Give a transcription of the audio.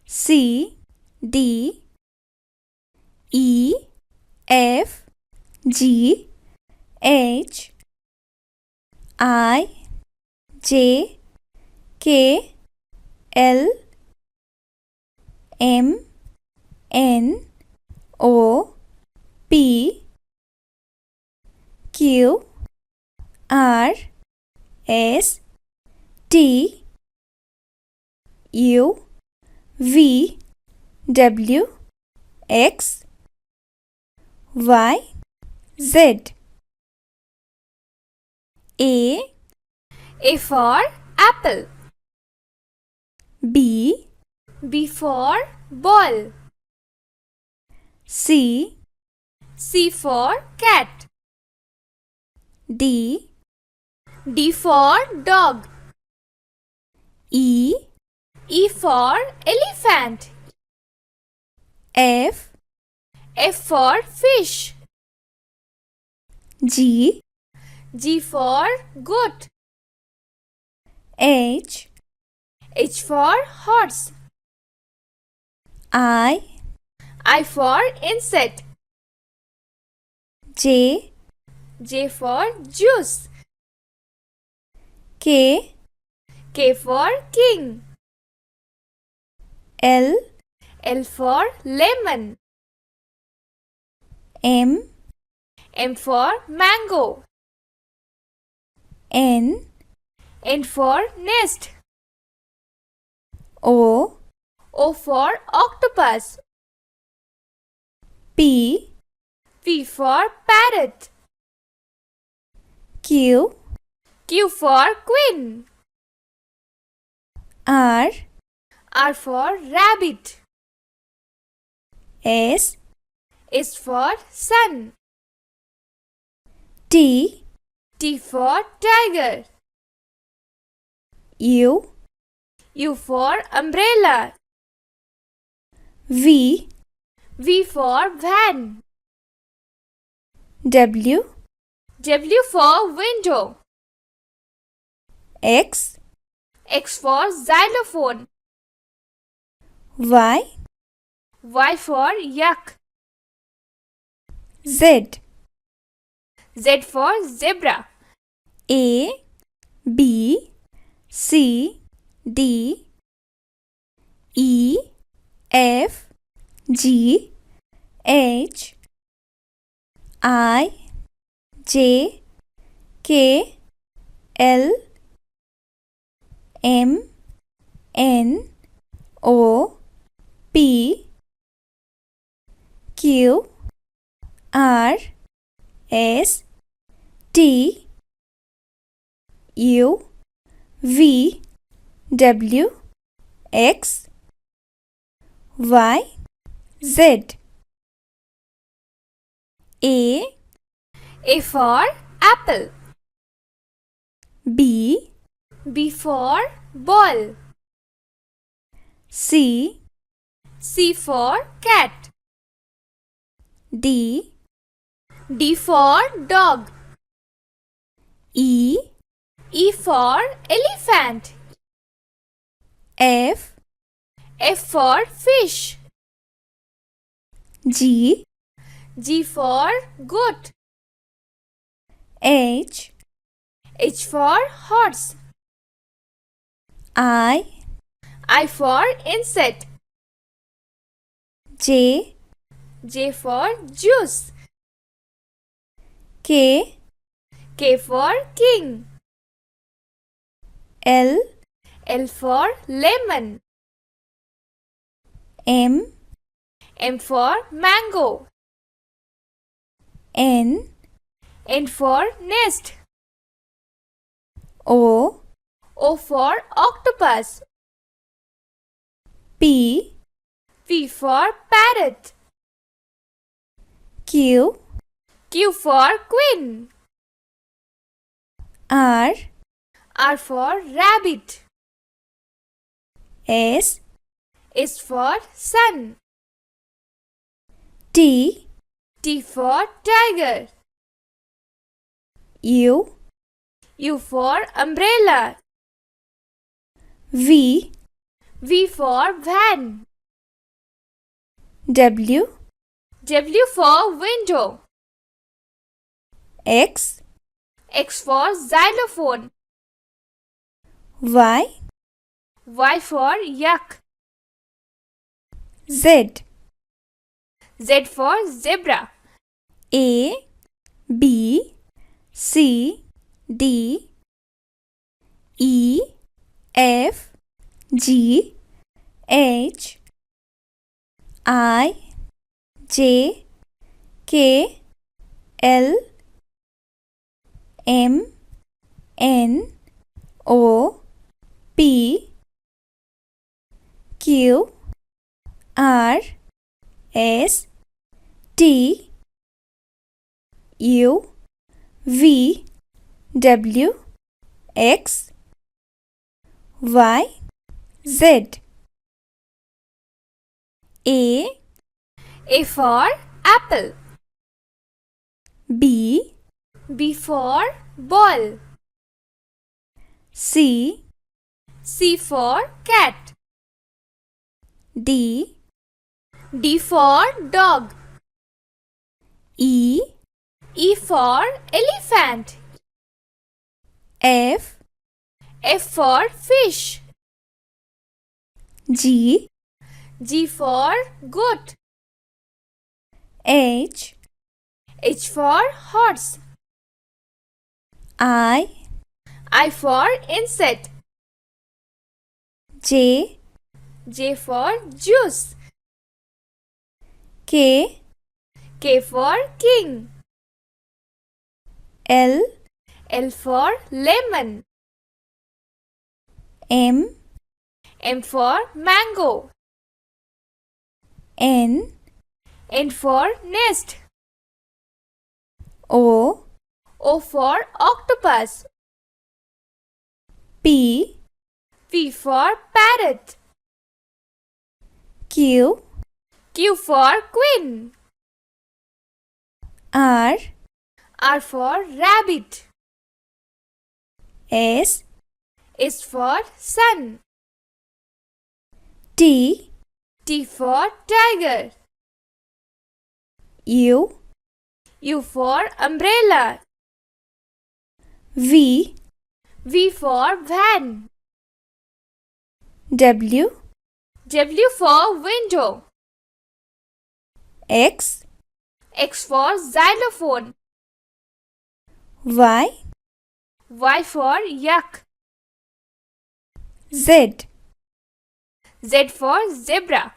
C, D, E, F, G, H, I, J, K, L, M, N, O, P, Q, R, S, T, U, V, W, X, Y, Z. A for apple. B, B for ball. C, C for cat. D, D for dog. E, E for elephant. F, F for fish. G, G for goat. H, H for horse. I, I for insect. J, J for juice. K, K for king. L, L for lemon. M, M for mango. N, N for nest. O, O for octopus. P, P for parrot. Q, Q for queen. R, R for rabbit. S, S for sun. T, T for tiger. U, U for umbrella. V, V for van. W, W for window. X, X for xylophone. Y, Y for yak. Z. Z for zebra. A, B, C, D, E, F, G, H, I, J, K, L, M, N, O, P, Q, R, S, T, U, V, W, X, Y, Z. A for apple. B, B for ball. C, C for cat. D, D for dog. E, E for elephant. F, F for fish. G, G for goat. H, H for horse. I, For insect. J, J for juice. K, K for king. L, L for lemon. M, M for mango. N, N for nest. O, O for octopus. P, P for parrot. Q, Q for queen. R, R for rabbit. S, S for sun. T, T for tiger. U, U for umbrella. V, V for van. W, W for window. X, X for xylophone. Y, Y for yak. Z, Z for zebra. A, B, C, D, E, F, G, H, I, J, K, L, M, N, O, P, Q, R, S, T, U, V, W, X, Y, Z. A for apple. B, B for ball. C, C for cat. D, D for dog. E, E for elephant. F, F for fish. G, G for goat. H, H for horse. I, I for insect. J, J for juice. K, K for king. L, L for lemon. M, M for mango. N, N for nest. O, O for octopus. P, P for parrot. Q, Q for queen. R, R for rabbit. S, S for sun. T, T for tiger. U, U for umbrella. V, V for van. W, W for window. X, X for xylophone. Y, Y for yak. Z. Z for zebra.